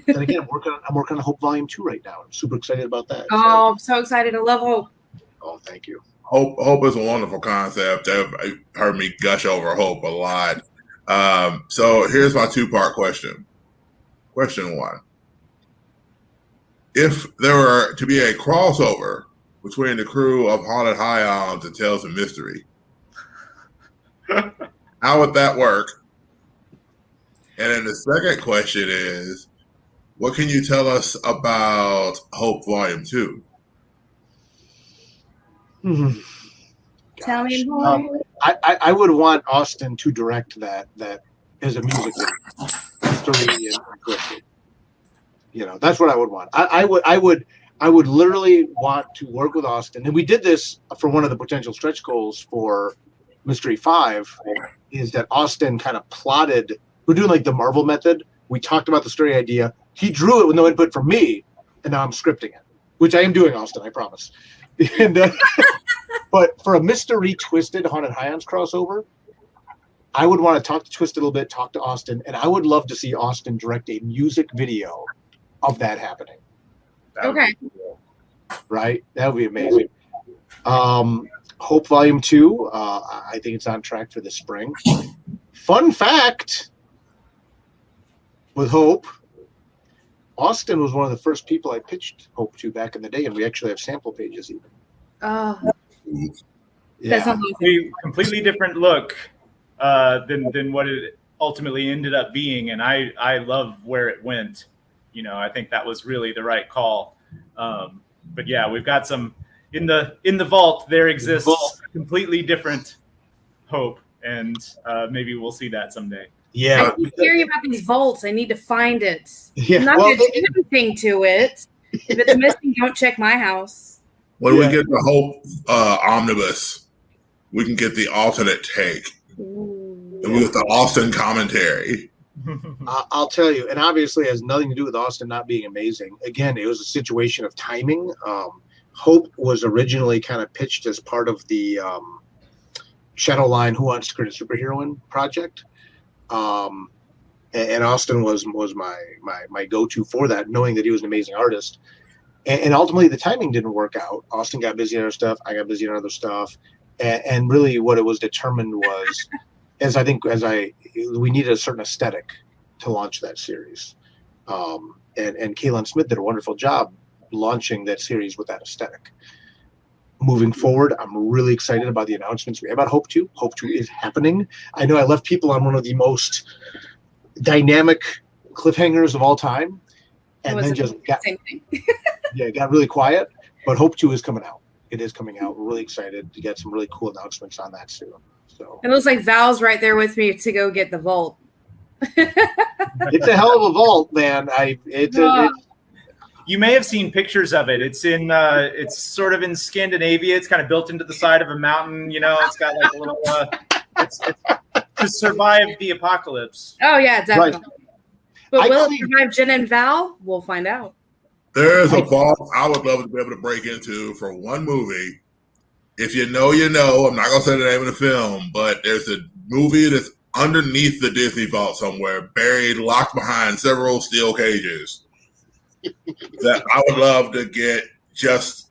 And again, I'm working on Hope Volume 2 right now. I'm super excited about that. Oh, I'm so excited. I love Hope. Oh, thank you. Hope is a wonderful concept. I've heard me gush over Hope a lot. So here's my two-part question. Question one. If there were to be a crossover between the crew of Haunted High Islands and Tales of Mystery, how would that work? And then the second question is, what can you tell us about Hope Volume 2? Mm-hmm. Tell me more. I would want Austin to direct that as a music story and scripted. That's what I would want. I would literally want to work with Austin, and we did this for one of the potential stretch goals for Mystery 5. Is that Austin kind of plotted? We're doing like the Marvel method. We talked about the story idea. He drew it with no input from me, and now I'm scripting it, which I am doing, Austin. I promise. And but for a Mystery Twisted Haunted Highlands crossover, I would want to talk to Twisted a little bit, talk to Austin, and I would love to see Austin direct a music video of that happening. Okay. Cool. Right? That would be amazing. Hope Volume 2, I think it's on track for the spring. Fun fact with Hope, Austin was one of the first people I pitched Hope to back in the day, and we actually have sample pages even. Oh. Yeah. That's a completely different look than what it ultimately ended up being, and I love where it went. I think that was really the right call. But yeah, we've got some in the vault. There exists a completely different Hope, and maybe we'll see that someday. Yeah. I keep hearing about these vaults. I need to find it. Yeah. I'm not going to do anything to it. If it's missing, don't check my house. When we get the Hope omnibus, we can get the alternate take. Ooh. And with the Austin commentary. I'll tell you, and obviously it has nothing to do with Austin not being amazing. Again, it was a situation of timing. Hope was originally kind of pitched as part of the Shadowline Who Wants to Create a Superheroine project. And Austin was my go-to for that, knowing that he was an amazing artist. And ultimately, the timing didn't work out. Austin got busy on other stuff. I got busy on other stuff. And really, what it was determined was, we needed a certain aesthetic to launch that series. And Kaylin Smith did a wonderful job launching that series with that aesthetic. Moving forward, I'm really excited about the announcements we have about Hope 2. Hope 2 is happening. I know I left people on one of the most dynamic cliffhangers of all time, and then just got really quiet. But Hope 2 is coming out. It is coming out. We're really excited to get some really cool announcements on that soon. So It looks like Val's right there with me to go get the vault. it's a hell of a vault, man. You may have seen pictures of it. It's it's sort of in Scandinavia. It's kind of built into the side of a mountain. It's got like a little. It's to survive the apocalypse. Oh yeah, definitely. Right. But will it survive Jen and Val? We'll find out. There's a vault I would love to be able to break into for one movie. If you know, you know. I'm not going to say the name of the film, but there's a movie that's underneath the Disney vault somewhere, buried, locked behind several steel cages that I would love to get just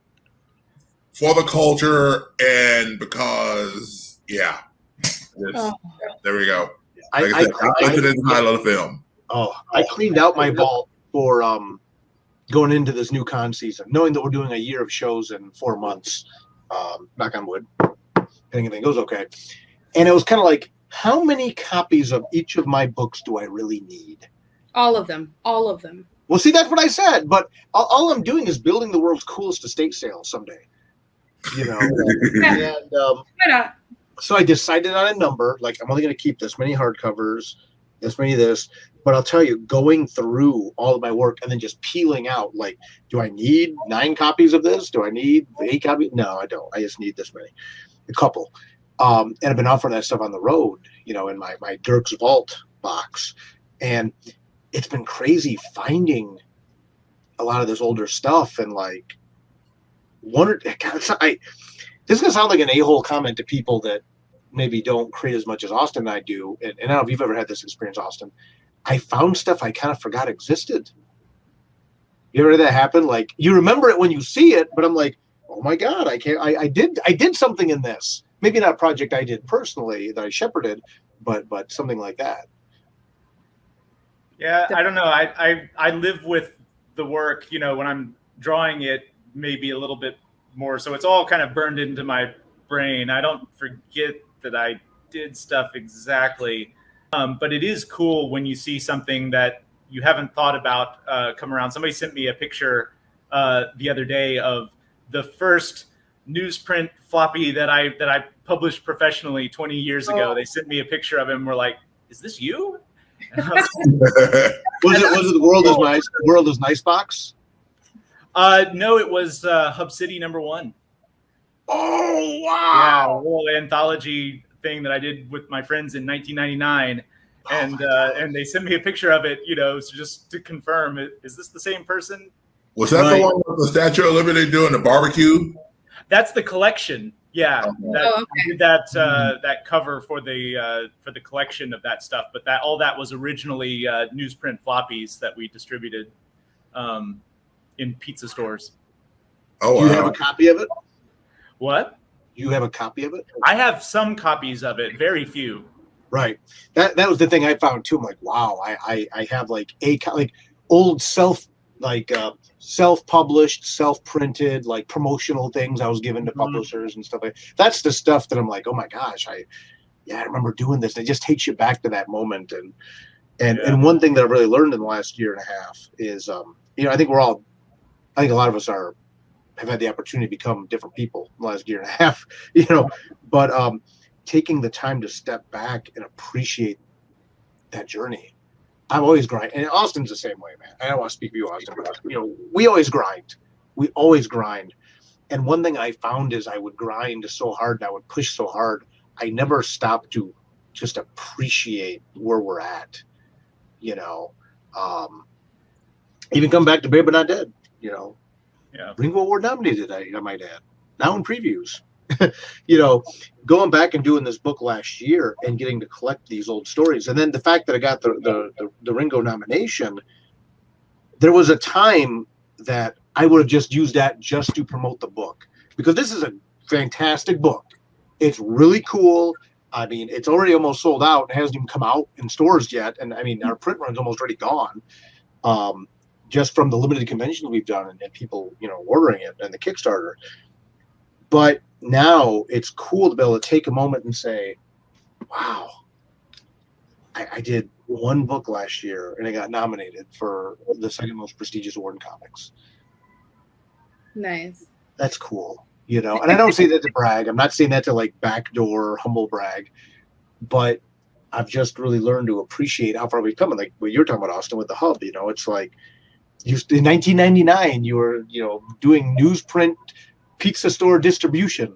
for the culture and because, yeah. There we go. Like I said, I put it in the title of the film. Oh, I cleaned out my vault for going into this new con season, knowing that we're doing a year of shows in 4 months. Knock on wood, anything goes okay. And it was kind of like, how many copies of each of my books do I really need? All of them. All of them. Well, see, that's what I said. But all I'm doing is building the world's coolest estate sale someday. You know, and Why not? so I decided on a number. Like, I'm only going to keep this many hardcovers, this many of this. But I'll tell you, going through all of my work and then just peeling out, like, do I need 9 copies of this? Do I need 8 copies? No, I don't. I just need this many, a couple. And I've been offering that stuff on the road, you know, in my Dirk's Vault box. And it's been crazy finding a lot of this older stuff. And like, this is going to sound like an a-hole comment to people that maybe don't create as much as Austin and I do. And I don't know if you've ever had this experience, Austin. I found stuff I kind of forgot existed. You ever had that happen? Like, you remember it when you see it, but I'm like, oh my God, I did something in this. Maybe not a project I did personally that I shepherded, but something like that. Yeah, I don't know. I live with the work, you know, when I'm drawing it, maybe a little bit more. So it's all kind of burned into my brain. I don't forget that I did stuff exactly. But it is cool when you see something that you haven't thought about come around. Somebody sent me a picture the other day of the first newsprint floppy that I published professionally 20 years ago. Oh. They sent me a picture of him and were like, "Is this you?" Was it the World is Nice box? No, it was Hub City #1. Oh wow! Yeah, a whole anthology thing that I did with my friends in 1999, and they sent me a picture of it, you know, so just to confirm, is this the same person? Was that the one with the Statue of Liberty doing the barbecue? That's the collection. Yeah, Okay. I did that cover for the collection of that stuff. But all that was originally newsprint floppies that we distributed in pizza stores. Oh, wow. Do you have a copy of it? What? You have a copy of it? I have some copies of it, very few. Right. That was the thing I found too. I'm like, wow, I have like old self-published, self-printed, like promotional things I was given to publishers and stuff like that. That's the stuff that I'm like, oh my gosh, I remember doing this. It just takes you back to that moment. And one thing that I've really learned in the last year and a half is, you know, I think a lot of us have had the opportunity to become different people in the last year and a half, you know, but taking the time to step back and appreciate that journey. I'm always grinding, and Austin's the same way, man. I don't want to speak for you, Austin, but you know, we always grind. We always grind. And one thing I found is I would grind so hard and I would push so hard. I never stopped to just appreciate where we're at, you know. Even come back to Babe But Not Dead, you know. Yeah. Ringo Award nominated, I might add. Now in previews. You know, going back and doing this book last year and getting to collect these old stories. And then the fact that I got the Ringo nomination, there was a time that I would have just used that just to promote the book. Because this is a fantastic book. It's really cool. I mean, it's already almost sold out. It hasn't even come out in stores yet. And I mean, our print run's almost already gone. Just from the limited conventions we've done and people, you know, ordering it and the Kickstarter. But now it's cool to be able to take a moment and say, wow, I did one book last year and I got nominated for the second most prestigious award in comics. Nice. That's cool, you know. And I don't say that to brag. I'm not saying that to like backdoor humble brag, but I've just really learned to appreciate how far we've come. And like what you're talking about, Austin, with the hub, you know, it's like in 1999, you were, you know, doing newsprint pizza store distribution.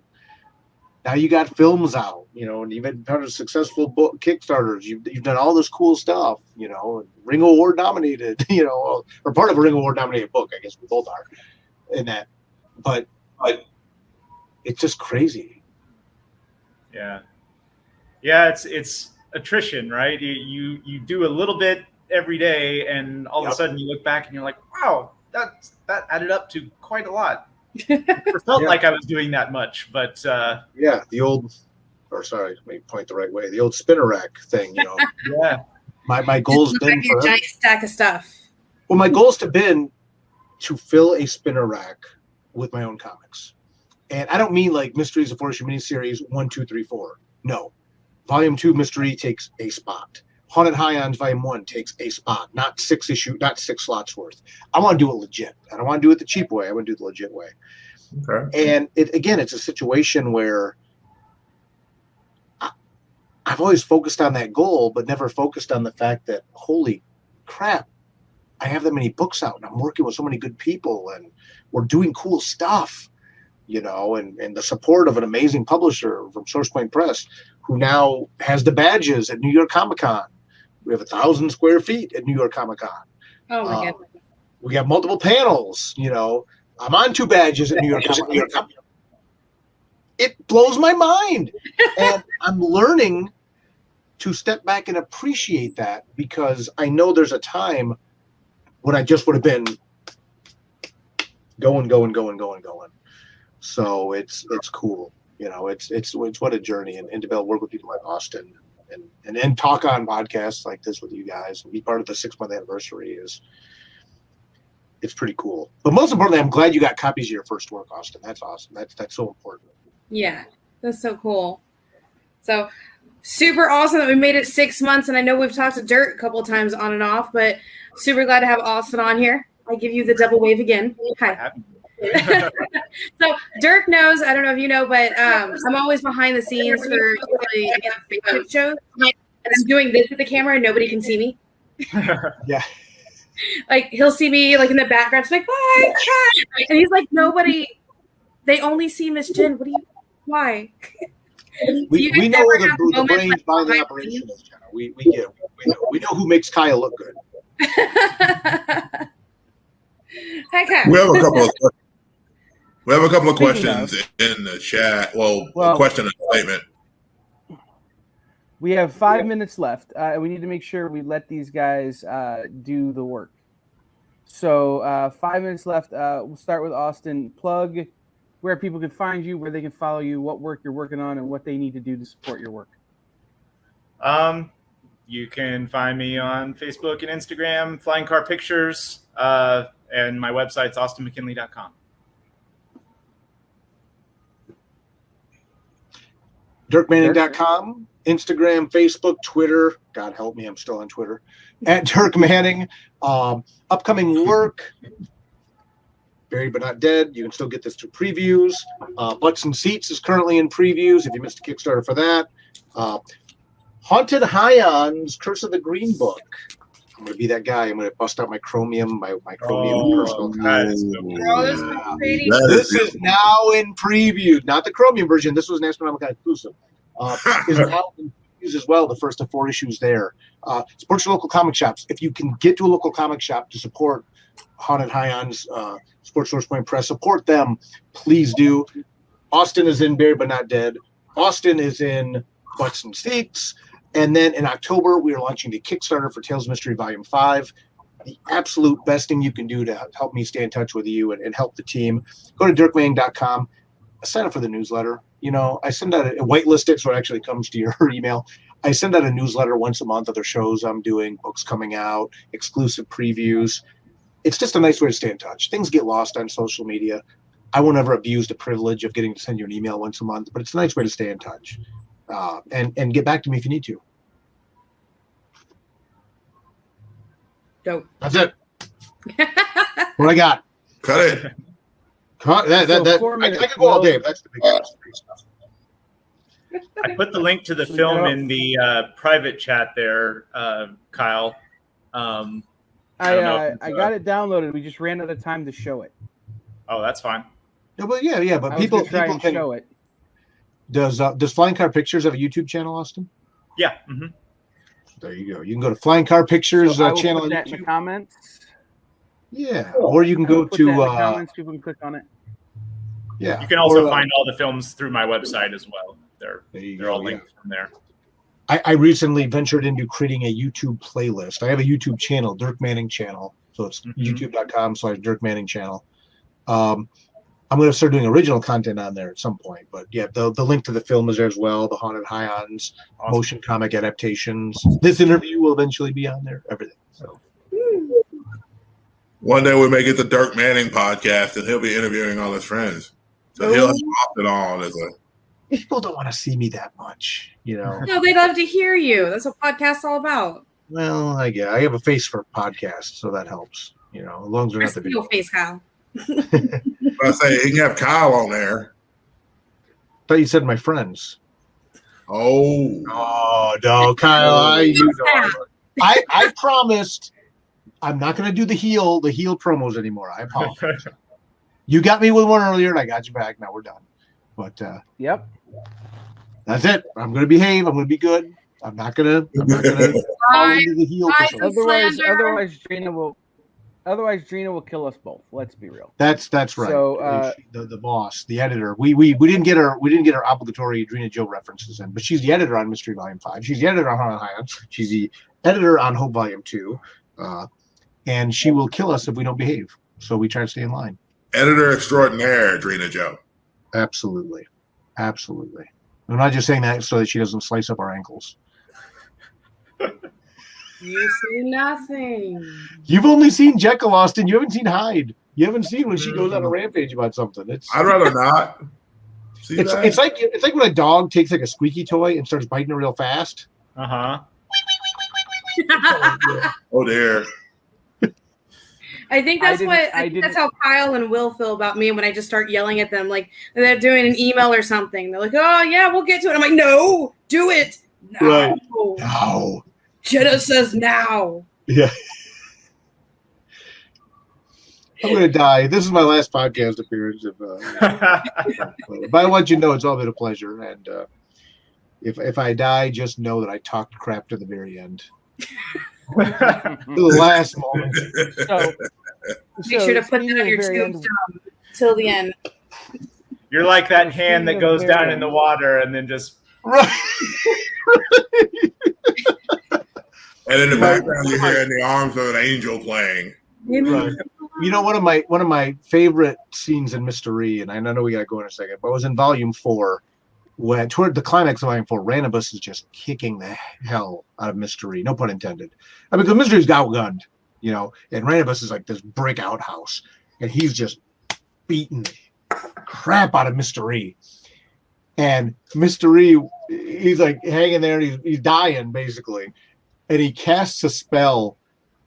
Now you got films out, you know, and you've been part of successful book Kickstarters. You've done all this cool stuff, you know, Ringo Award nominated, you know, or part of a Ringo Award nominated book. I guess we both are in that, but it's just crazy. Yeah. It's attrition, right? You do a little bit every day, and all of a sudden you look back and you're like, wow, that added up to quite a lot. It felt like I was doing that much, but the old, or sorry, let me point the right way. The old spinner rack thing, you know. yeah. My goal's been your giant stack of stuff. Well, my goal's been to fill a spinner rack with my own comics. And I don't mean like Mysteries of Forestry miniseries 1, 2, 3, 4. No. Volume 2 Mystery takes a spot. Haunted Highlands Volume 1 takes a spot, not 6 slots worth. I want to do it legit. I don't want to do it the cheap way. I want to do it the legit way. Okay. And it's a situation where I've always focused on that goal, but never focused on the fact that, holy crap, I have that many books out and I'm working with so many good people and we're doing cool stuff, you know, and the support of an amazing publisher from Source Point Press, who now has the badges at New York Comic Con. We have 1,000 square feet at New York Comic Con. Oh my goodness. We have multiple panels, you know. I'm on 2 badges at New York Comic Con. It blows my mind. And I'm learning to step back and appreciate that, because I know there's a time when I just would have been going. So it's cool. You know, it's what a journey, and to be able to work with people like Austin and talk on podcasts like this with you guys and be part of the 6-month anniversary it's pretty cool. But most importantly, I'm glad you got copies of your first work, Austin. That's awesome. That's so important. Yeah, that's so cool. So super awesome that we made it 6 months. And I know we've talked to Dirk a couple of times on and off, but super glad to have Austin on here. I give you the double wave again. Hi. So Dirk knows, I don't know if you know, but I'm always behind the scenes for the Facebook shows. And I'm doing this with the camera and nobody can see me. Yeah. Like he'll see me like in the background. It's like, bye. And he's like, nobody, they only see Miss Jen. Why? We know where the brains behind the operation is, Jenna. We know who makes Kyle look good. Hi, Kyle. We have a couple of questions in the chat. Well, a question and a statement. We have 5 minutes left. We need to make sure we let these guys do the work. So 5 minutes left. We'll start with Austin. Plug where people can find you, where they can follow you, what work you're working on, and what they need to do to support your work. You can find me on Facebook and Instagram, Flying Car Pictures, and my website's austinmckinley.com. DirkManning.com, Instagram, Facebook, Twitter. God help me, I'm still on Twitter. At Dirk Manning. Upcoming work, Buried But Not Dead. You can still get this through previews. Butts and Seats is currently in previews if you missed a Kickstarter for that. Haunted Highlands, Curse of the Green Book. I'm going to be that guy. I'm going to bust out my chromium, my chromium personal copy. This is now in preview, not the chromium version. This was an Astronomical exclusive. Is now in previews as well. The first of 4 issues there. Support your local comic shops. If you can get to a local comic shop to support Haunted Highlands, support Source Point Press, support them. Please do. Austin is in Buried But Not Dead. Austin is in Butts and Seats. And then in October, we are launching the Kickstarter for Tales of Mystery Volume 5. The absolute best thing you can do to help me stay in touch with you and help the team. Go to dirkmanning.com. Sign up for the newsletter. You know, I send out a whitelist it so it actually comes to your email. I send out a newsletter once a month of the shows I'm doing, books coming out, exclusive previews. It's just a nice way to stay in touch. Things get lost on social media. I won't ever abuse the privilege of getting to send you an email once a month, but it's a nice way to stay in touch. And get back to me if you need to. Dope. That's it. What I got? Cut it. I could go all day, but that's the big stuff. I put the link to the film in the private chat there, Kyle. I got it downloaded. We just ran out of time to show it. Oh, that's fine. Yeah, but people can show it. Does Flying Car Pictures have a YouTube channel, Austin? Yeah. Mm-hmm. There you go. You can go to Flying Car Pictures channel put on that YouTube. in the comments. Yeah, or you can go put to that in the comments. People can click on it. Yeah, you can also find all the films through my website as well. They're all linked from there. I recently ventured into creating a YouTube playlist. I have a YouTube channel, Dirk Manning channel. So it's youtube.com/Dirk Manning channel. I'm going to start doing original content on there at some point. But yeah, the link to the film is there as well. The Haunted Highlands, motion comic adaptations. This interview will eventually be on there. Everything. So one day we may get the Dirk Manning podcast, and he'll be interviewing all his friends. So he'll have it on as a. People don't want to see me that much, No, they love to hear you. That's what podcast's all about. Well, I have a face for podcasts, so that helps. As long as we're not the video face, Kyle. I say he can have Kyle on there. I thought you said my friends. Oh no, Kyle! I promised I'm not going to do the heel promos anymore. I apologize. You got me with one earlier, and I got you back. Now we're done. But yep. That's it. I'm going to behave. I'm going to be good. I'm not going to fall into the heel. Otherwise, Drina will kill us both. Let's be real. That's right. So the boss, the editor, we didn't get our obligatory Drina Joe references in, but she's the editor on Mystery Volume 5. She's the editor on Haunted Highlands. She's the editor on Hope Volume 2, and she will kill us if we don't behave. So we try to stay in line. Editor extraordinaire, Drina Joe. Absolutely. I'm not just saying that so that she doesn't slice up our ankles. You see nothing. You've only seen Jekyll, Austin. You haven't seen Hyde. You haven't seen when she goes on a rampage about something. I'd rather not. It's like when a dog takes like a squeaky toy and starts biting it real fast. Uh-huh. Oh dear. I think that's that's how Kyle and Will feel about me when I just start yelling at them, like they're doing an email or something. They're like, "Oh yeah, we'll get to it." I'm like, "No, do it now." Right. No. Jenna says now. Yeah. I'm gonna die. This is my last podcast appearance. But I want you to know it's all been a pleasure. And if I die, just know that I talked crap to the very end. To the last moment. Make sure to put that on your tombstone till the end. You're like that hand that goes down in the water and then just right. And in the background, you're hearing the arms of an angel playing. Right. One of my favorite scenes in Mystery, and I know we got to go in a second, but it was in Volume 4. When toward the climax of Volume 4, Ranibus is just kicking the hell out of Mystery. No pun intended. I mean, because Mystery's outgunned, and Ranibus is like this brick outhouse, and he's just beating the crap out of Mystery. And Mystery, he's like hanging there, and he's dying basically, and he casts a spell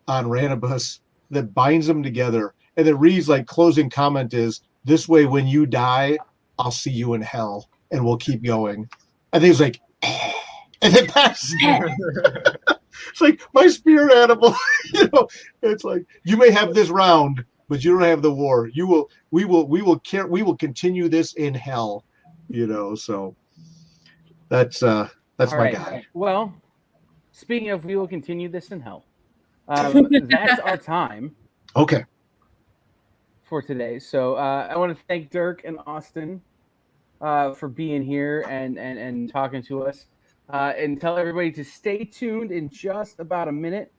on Ranibus that binds them together, and it reads like closing comment is, "This way, when you die, I'll see you in hell." And we'll keep going. I think it's like, and then passes. It's like my spirit animal. It's like you may have this round, but you don't have the war. We will continue this in hell. So that's my guy. Well, speaking of, we will continue this in hell. That's our time. Okay. For today, so I want to thank Dirk and Austin. For being here and talking to us, and tell everybody to stay tuned in just about a minute.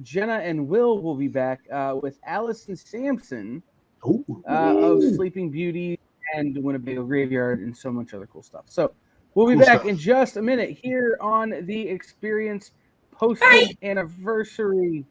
Jenna and Will be back with Allison Sampson of Sleeping Beauty and Winnebago Graveyard and so much other cool stuff. So we'll be back in just a minute here on the Experience post anniversary.